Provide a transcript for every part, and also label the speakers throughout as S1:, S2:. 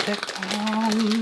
S1: the gum.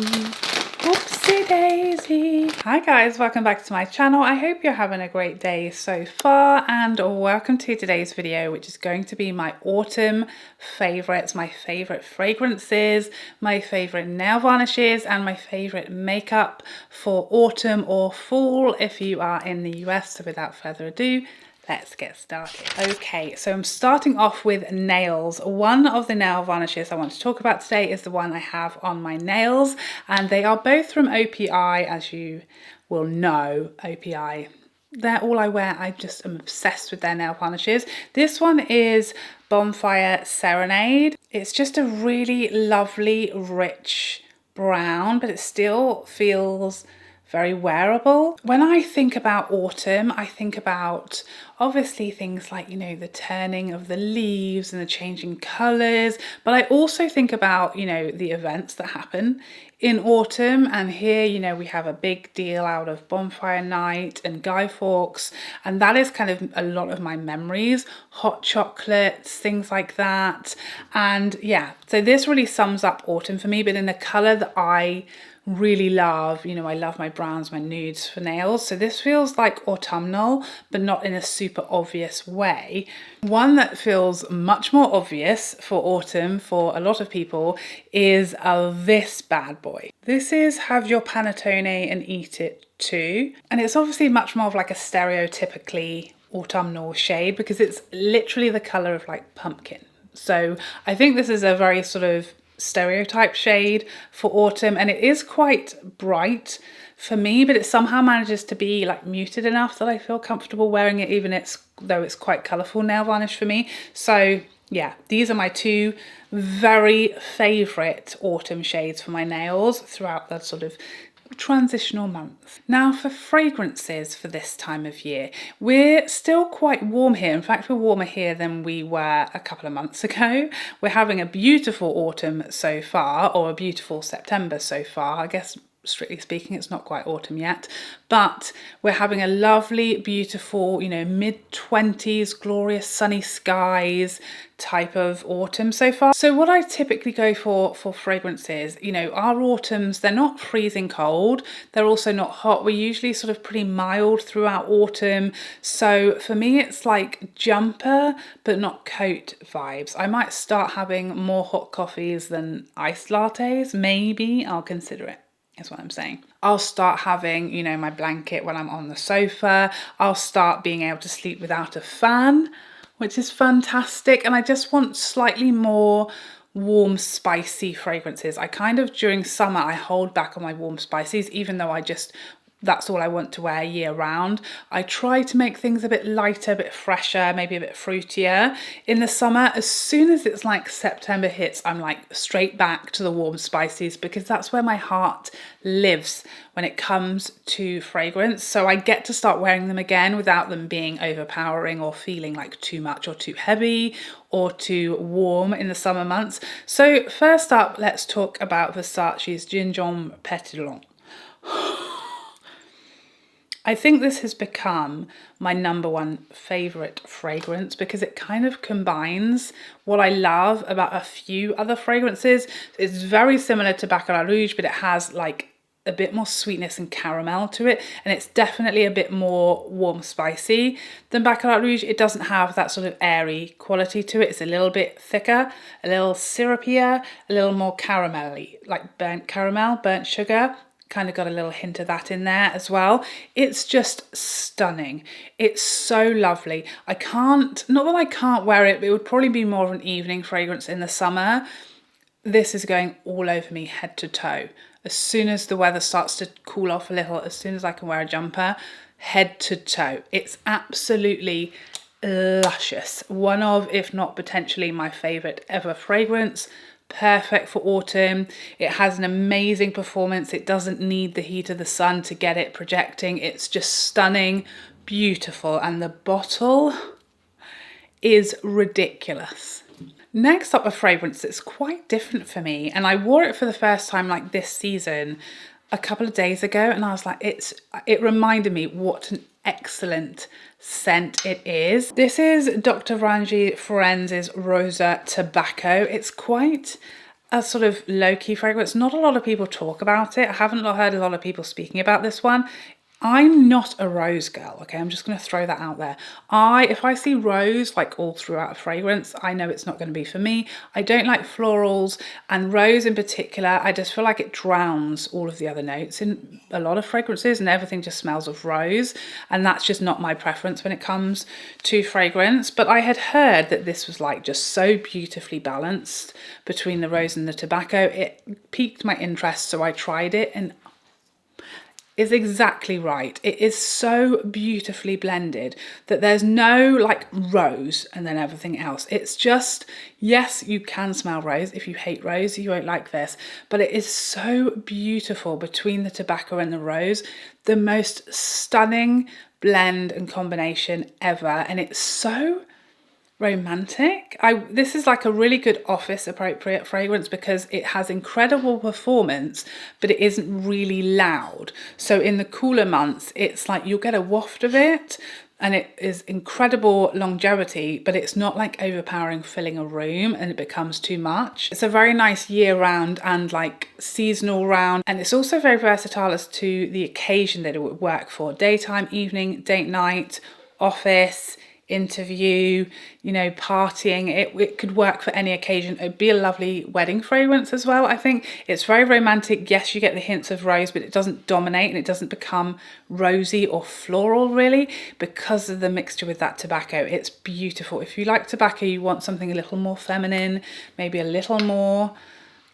S1: Oopsie daisy. Hi guys, welcome back to my channel. I hope you're having a great day so far, and welcome to today's video, which is going to be my autumn favorites, my favorite fragrances, my favorite nail varnishes, and my favorite makeup for autumn or fall if you are in the US. So without further ado, let's get started. Okay, so I'm starting off with nails. One of the nail varnishes I want to talk about today is the one I have on my nails, and they are both from OPI. As you will know, OPI, they're all I wear. I just am obsessed with their nail varnishes. This one is Bonfire Serenade. It's just a really lovely, rich brown, but it still feels very wearable. When I think about autumn, I think about obviously things like, you know, the turning of the leaves and the changing colours, but I also think about, you know, the events that happen in autumn. And here, you know, we have a big deal out of Bonfire Night and Guy Fawkes, and that is kind of a lot of my memories, hot chocolates, things like that. And yeah, so this really sums up autumn for me, but in a colour that I really love. You know, I love my browns, my nudes for nails. So this feels like autumnal, but not in a super obvious way. One that feels much more obvious for autumn for a lot of people is this bad boy. This is Have Your Panettone and Eat It Too. And it's obviously much more of like a stereotypically autumnal shade because it's literally the colour of like pumpkin. So I think this is a very sort of stereotype shade for autumn, and it is quite bright for me, but it somehow manages to be like muted enough that I feel comfortable wearing it, even though it's quite colourful nail varnish for me. So yeah, these are my two very favourite autumn shades for my nails throughout the sort of transitional months. Now for fragrances for this time of year, we're still quite warm here. In fact, we're warmer here than we were a couple of months ago. We're having a beautiful autumn so far, or a beautiful September so far. I guess strictly speaking, it's not quite autumn yet, but we're having a lovely, beautiful, you know, mid-20s, glorious sunny skies type of autumn so far. So what I typically go for fragrances, you know, our autumns, they're not freezing cold, they're also not hot. We're usually sort of pretty mild throughout autumn. So for me, it's like jumper, but not coat vibes. I might start having more hot coffees than iced lattes. Maybe I'll consider it. Is what I'm saying. I'll start having, you know, my blanket when I'm on the sofa. I'll start being able to sleep without a fan, which is fantastic. And I just want slightly more warm, spicy fragrances. I kind of, during summer, I hold back on my warm spices, even though that's all I want to wear year round. I try to make things a bit lighter, a bit fresher, maybe a bit fruitier. In the summer, as soon as it's like September hits, I'm like straight back to the warm spices because that's where my heart lives when it comes to fragrance. So I get to start wearing them again without them being overpowering or feeling like too much or too heavy or too warm in the summer months. So first up, let's talk about Versace's Gingembre Petillant. I think this has become my #1 favourite fragrance because it kind of combines what I love about a few other fragrances. It's very similar to Baccarat Rouge, but it has like a bit more sweetness and caramel to it, and it's definitely a bit more warm spicy than Baccarat Rouge. It doesn't have that sort of airy quality to it. It's a little bit thicker, a little syrupier, a little more caramelly, like burnt caramel, burnt sugar. Kind of got a little hint of that in there as well. It's just stunning. It's so lovely. Not that I can't wear it, but it would probably be more of an evening fragrance in the summer. This is going all over me head to toe. As soon as the weather starts to cool off a little, as soon as I can wear a jumper, head to toe. It's absolutely luscious. One of, if not potentially my favorite ever fragrance. Perfect for autumn. It has an amazing performance. It doesn't need the heat of the sun to get it projecting. It's just stunning, beautiful, and the bottle is ridiculous. Next up, a fragrance that's quite different for me, and I wore it for the first time like this season a couple of days ago, and I was like, it reminded me what an excellent scent it is. This is Dr. Viranjes Firenze's Rosa Tobacco. It's quite a sort of low-key fragrance. Not a lot of people talk about it. I haven't heard a lot of people speaking about this one. I'm not a rose girl, okay? I'm just going to throw that out there. If I see rose like all throughout a fragrance, I know it's not going to be for me. I don't like florals, and rose in particular, I just feel like it drowns all of the other notes in a lot of fragrances, and everything just smells of rose, and that's just not my preference when it comes to fragrance. But I had heard that this was like just so beautifully balanced between the rose and the tobacco. It piqued my interest, so I tried it, and is exactly right. It is so beautifully blended that there's no like rose and then everything else. It's just, yes, you can smell rose. If you hate rose, you won't like this, but it is so beautiful between the tobacco and the rose. The most stunning blend and combination ever. And it's so romantic. This is like a really good office appropriate fragrance because it has incredible performance, but it isn't really loud. So in the cooler months, it's like you'll get a waft of it, and it is incredible longevity, but it's not like overpowering, filling a room, and it becomes too much. It's a very nice year round and like seasonal round, and it's also very versatile as to the occasion that it would work for: daytime, evening, date night, office, interview, you know, partying. It could work for any occasion. It'd be a lovely wedding fragrance as well. I think it's very romantic. Yes, you get the hints of rose, but it doesn't dominate, and it doesn't become rosy or floral really because of the mixture with that tobacco. It's beautiful. If you like tobacco, you want something a little more feminine, maybe a little more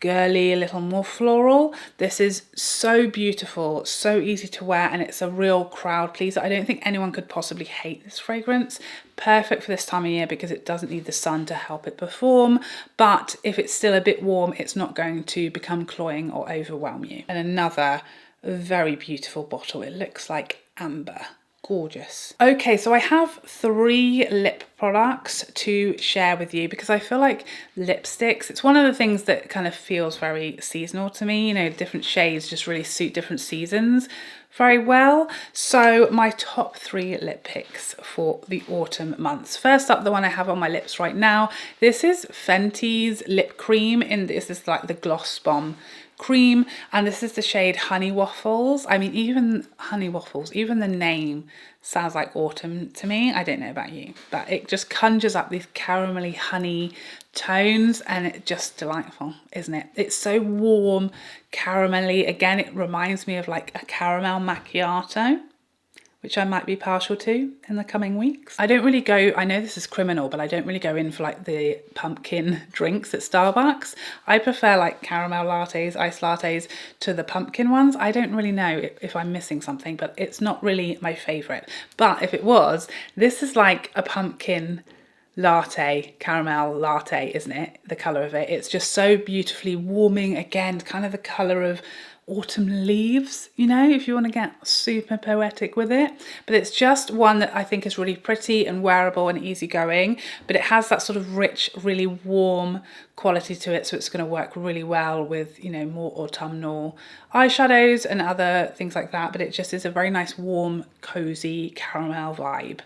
S1: girly, a little more floral. This is so beautiful, so easy to wear, and it's a real crowd pleaser. I don't think anyone could possibly hate this fragrance. Perfect for this time of year because it doesn't need the sun to help it perform, but if it's still a bit warm, it's not going to become cloying or overwhelm you. And another very beautiful bottle. It looks like amber. Gorgeous. Okay, so I have 3 lip products to share with you because I feel like lipsticks, it's one of the things that kind of feels very seasonal to me. You know, different shades just really suit different seasons very well. So my top 3 lip picks for the autumn months. First up, the one I have on my lips right now. This is Fenty's lip cream. This is like the Gloss Bomb cream, and this is the shade Honey Waffles. I mean, even Honey Waffles, even the name sounds like autumn to me. I don't know about you, but it just conjures up these caramelly honey tones, and it's just delightful, isn't it? It's so warm, caramelly. Again, it reminds me of like a caramel macchiato, which I might be partial to in the coming weeks. I don't really go, I know this is criminal, but I don't really go in for like the pumpkin drinks at Starbucks. I prefer like caramel lattes, iced lattes to the pumpkin ones. I don't really know if I'm missing something, but it's not really my favorite. But if it was, this is like a pumpkin latte, caramel latte, isn't it? The color of it. It's just so beautifully warming. Again, kind of the color of autumn leaves, you know, if you want to get super poetic with it. But it's just one that I think is really pretty and wearable and easygoing, but it has that sort of rich, really warm quality to it, so it's going to work really well with, you know, more autumnal eyeshadows and other things like that. But it just is a very nice, warm, cozy caramel vibe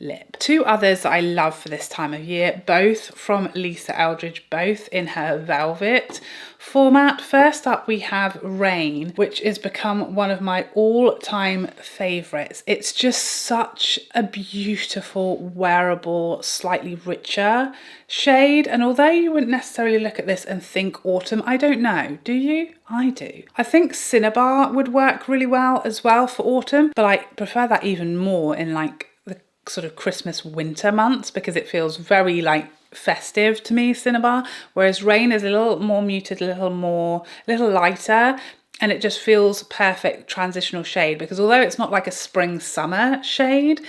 S1: lip. 2 others that I love for this time of year, both from Lisa Eldridge, both in her velvet format. First up, we have Rain, which has become one of my all-time favorites. It's just such a beautiful, wearable, slightly richer shade. And although you wouldn't necessarily look at this and think autumn, I don't know, do you? I do. I think Cinnabar would work really well as well for autumn, but I prefer that even more in like sort of Christmas winter months because it feels very like festive to me, Cinnabar, whereas Rain is a little more muted, a little lighter, and it just feels perfect transitional shade because although it's not like a spring summer shade,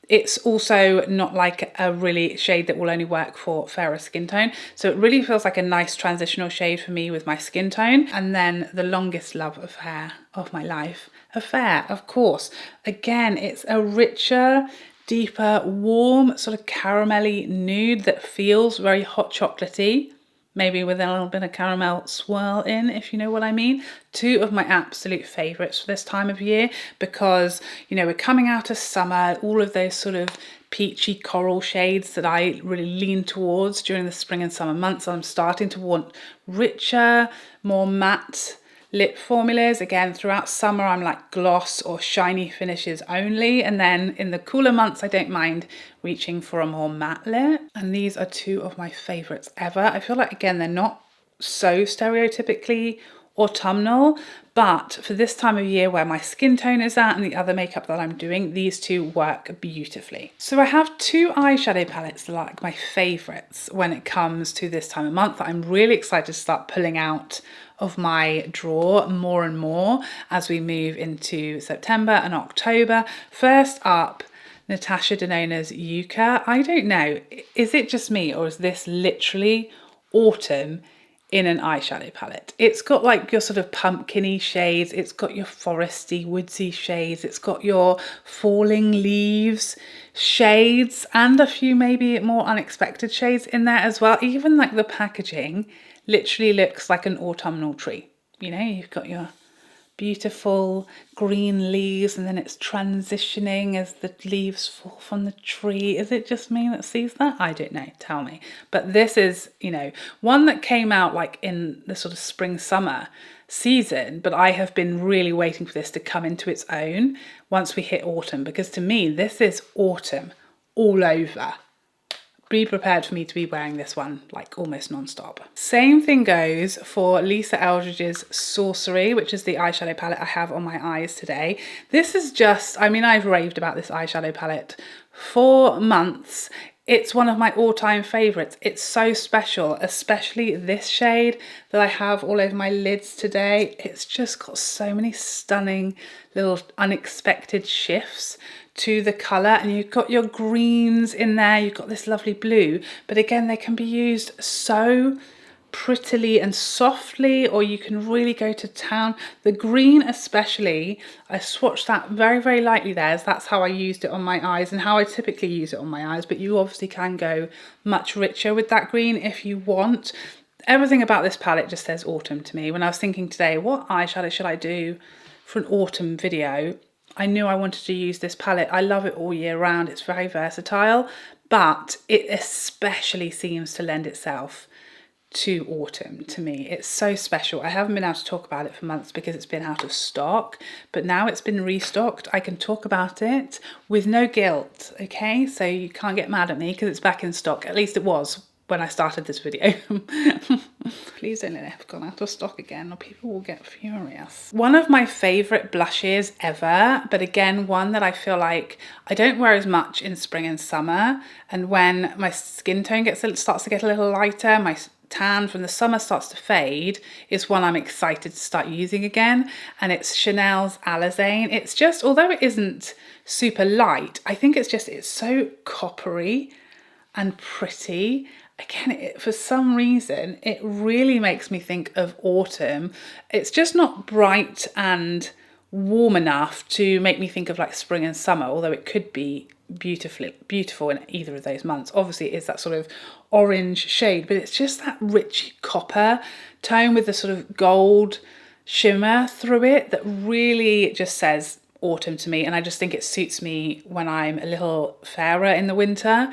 S1: it's also not like a really shade that will only work for fairer skin tone. So it really feels like a nice transitional shade for me with my skin tone. And then the longest love affair of my life, Affair, of course. Again, it's a richer, deeper, warm, sort of caramelly nude that feels very hot chocolatey. maybe with a little bit of caramel swirl in, if you know what I mean. Two of my absolute favourites for this time of year, because, you know, we're coming out of summer, all of those sort of peachy coral shades that I really lean towards during the spring and summer months. I'm starting to want richer, more matte lip formulas. Again, throughout summer, I'm like gloss or shiny finishes only. And then in the cooler months, I don't mind reaching for a more matte lip. And these are two of my favorites ever. I feel like, again, they're not so stereotypically autumnal, but for this time of year where my skin tone is at and the other makeup that I'm doing, these two work beautifully. So I have two eyeshadow palettes that are like my favorites when it comes to this time of month that I'm really excited to start pulling out of my drawer more and more as we move into September and October. First up, Natasha Denona's Yucca. I don't know, is it just me or is this literally autumn in an eyeshadow palette? It's got like your sort of pumpkin-y shades, it's got your foresty, woodsy shades, it's got your falling leaves shades, and a few maybe more unexpected shades in there as well. Even like the packaging literally looks like an autumnal tree. You know, you've got your beautiful green leaves and then it's transitioning as the leaves fall from the tree. Is it just me that sees that? I don't know, tell me. But this is, you know, one that came out like in the sort of spring summer season, but I have been really waiting for this to come into its own once we hit autumn, because to me this is autumn all over. Be prepared for me to be wearing this one like almost non-stop. Same thing goes for Lisa Eldridge's Sorcery, which is the eyeshadow palette I have on my eyes today. This is just, I mean, I've raved about this eyeshadow palette for months. It's one of my all-time favorites. It's so special, especially this shade that I have all over my lids today. It's just got so many stunning little unexpected shifts to the colour, and you've got your greens in there, you've got this lovely blue, but again they can be used so prettily and softly, or you can really go to town. The green especially, I swatched that very, very lightly there, as that's how I used it on my eyes and how I typically use it on my eyes, but you obviously can go much richer with that green if you want. Everything about this palette just says autumn to me. When I was thinking today, what eyeshadow should I do for an autumn video, I knew I wanted to use this palette. I love it all year round. It's very versatile, but it especially seems to lend itself to autumn to me. It's so special. I haven't been able to talk about it for months because it's been out of stock, but now it's been restocked. I can talk about it with no guilt, okay? So you can't get mad at me because it's back in stock. At least it was when I started this video. Please don't let it have gone out of stock again or people will get furious. One of my favourite blushes ever, but again, one that I feel like I don't wear as much in spring and summer, and when my skin tone starts to get a little lighter, my tan from the summer starts to fade, is one I'm excited to start using again, and it's Chanel's Alezane. It's just, although it isn't super light, I think it's so coppery and pretty. Again, for some reason, it really makes me think of autumn. It's just not bright and warm enough to make me think of like spring and summer, although it could be beautiful in either of those months. Obviously, it is that sort of orange shade, but it's just that rich copper tone with the sort of gold shimmer through it that really just says autumn to me. And I just think it suits me when I'm a little fairer in the winter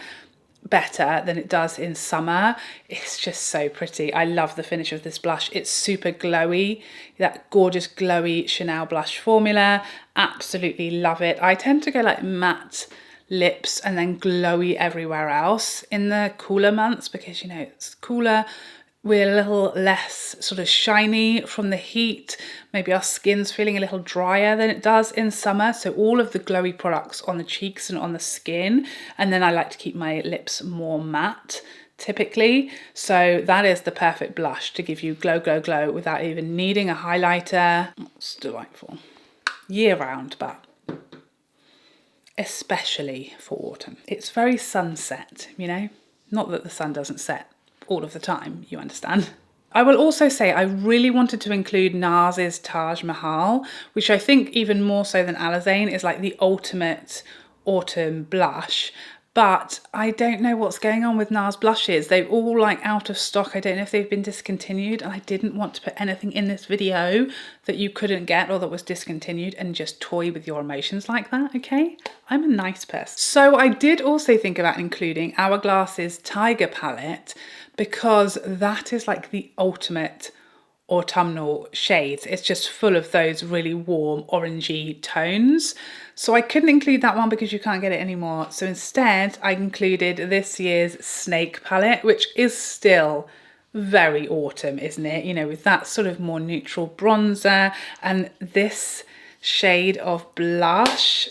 S1: better than it does in summer. It's just so pretty. I love the finish of this blush. It's super glowy, that gorgeous glowy Chanel blush formula. Absolutely love it. I tend to go like matte lips and then glowy everywhere else in the cooler months because, you know, it's cooler. We're a little less sort of shiny from the heat. Maybe our skin's feeling a little drier than it does in summer. So all of the glowy products on the cheeks and on the skin. And then I like to keep my lips more matte typically. So that is the perfect blush to give you glow, glow, glow without even needing a highlighter. It's delightful. Year round, but especially for autumn. It's very sunset, you know? Not that the sun doesn't set all of the time, you understand. I will also say I really wanted to include NARS's Taj Mahal, which I think even more so than Alezane is like the ultimate autumn blush, But I don't know what's going on with NARS blushes. They're all like out of stock. I don't know if they've been discontinued, and I didn't want to put anything in this video that you couldn't get or that was discontinued and just toy with your emotions like that, okay? I'm a nice person. So I did also think about including Hourglass's Tiger palette, because that is like the ultimate autumnal shades. It's just full of those really warm orangey tones. So I couldn't include that one because you can't get it anymore. So instead I included this year's Snake palette, which is still very autumn, isn't it? You know, with that sort of more neutral bronzer and this shade of blush.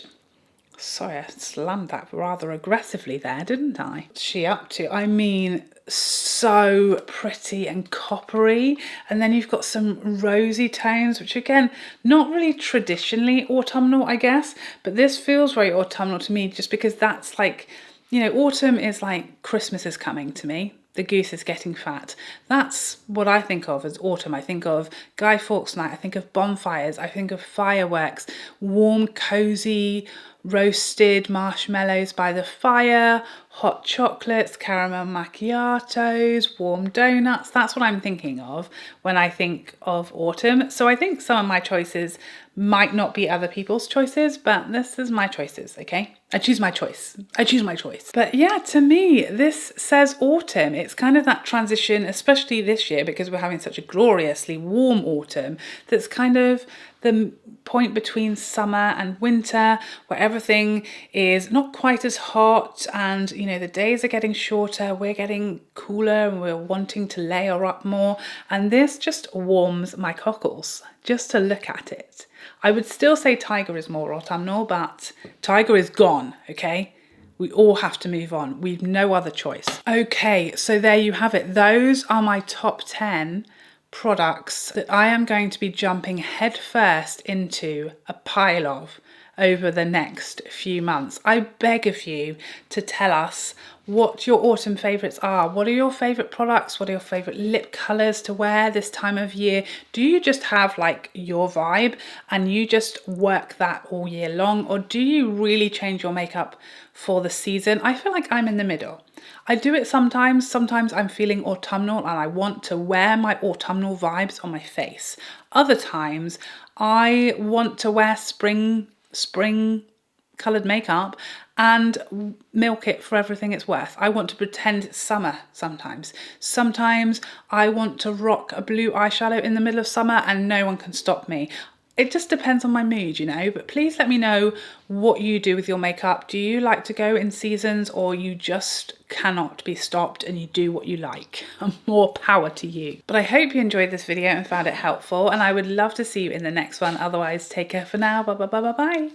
S1: Sorry, I slammed that rather aggressively there, didn't I? What's she up to? I mean, so pretty and coppery. And then you've got some rosy tones, which again, not really traditionally autumnal, I guess, but this feels very autumnal to me just because that's like, you know, autumn is like Christmas is coming to me. The goose is getting fat. That's what I think of as autumn. I think of Guy Fawkes night. I think of bonfires. I think of fireworks, warm, cozy, roasted marshmallows by the fire, hot chocolates, caramel macchiatos, warm donuts. That's what I'm thinking of when I think of autumn. So I think some of my choices might not be other people's choices, but this is my choices, okay? I choose my choice. I choose my choice. But yeah, to me, this says autumn. It's kind of that transition, especially this year, because we're having such a gloriously warm autumn, that's kind of the point between summer and winter, where everything is not quite as hot and, you know, the days are getting shorter, we're getting cooler and we're wanting to layer up more. And this just warms my cockles just to look at it. I would still say Tiger is more autumnal, but Tiger is gone, okay? We all have to move on. We've no other choice. Okay, so there you have it. Those are my top 10 products that I am going to be jumping headfirst into a pile of over the next few months. I beg of you to tell us what your autumn favourites are. What are your favourite products? What are your favourite lip colours to wear this time of year? Do you just have like your vibe and you just work that all year long? Or do you really change your makeup for the season? I feel like I'm in the middle. I do it sometimes. Sometimes I'm feeling autumnal and I want to wear my autumnal vibes on my face. Other times I want to wear spring coloured makeup and milk it for everything it's worth. I want to pretend it's summer sometimes. Sometimes I want to rock a blue eyeshadow in the middle of summer and no one can stop me. It just depends on my mood, you know, but please let me know what you do with your makeup. Do you like to go in seasons, or you just cannot be stopped and you do what you like? More power to you. But I hope you enjoyed this video and found it helpful, and I would love to see you in the next one. Otherwise, take care for now. Bye bye bye bye bye.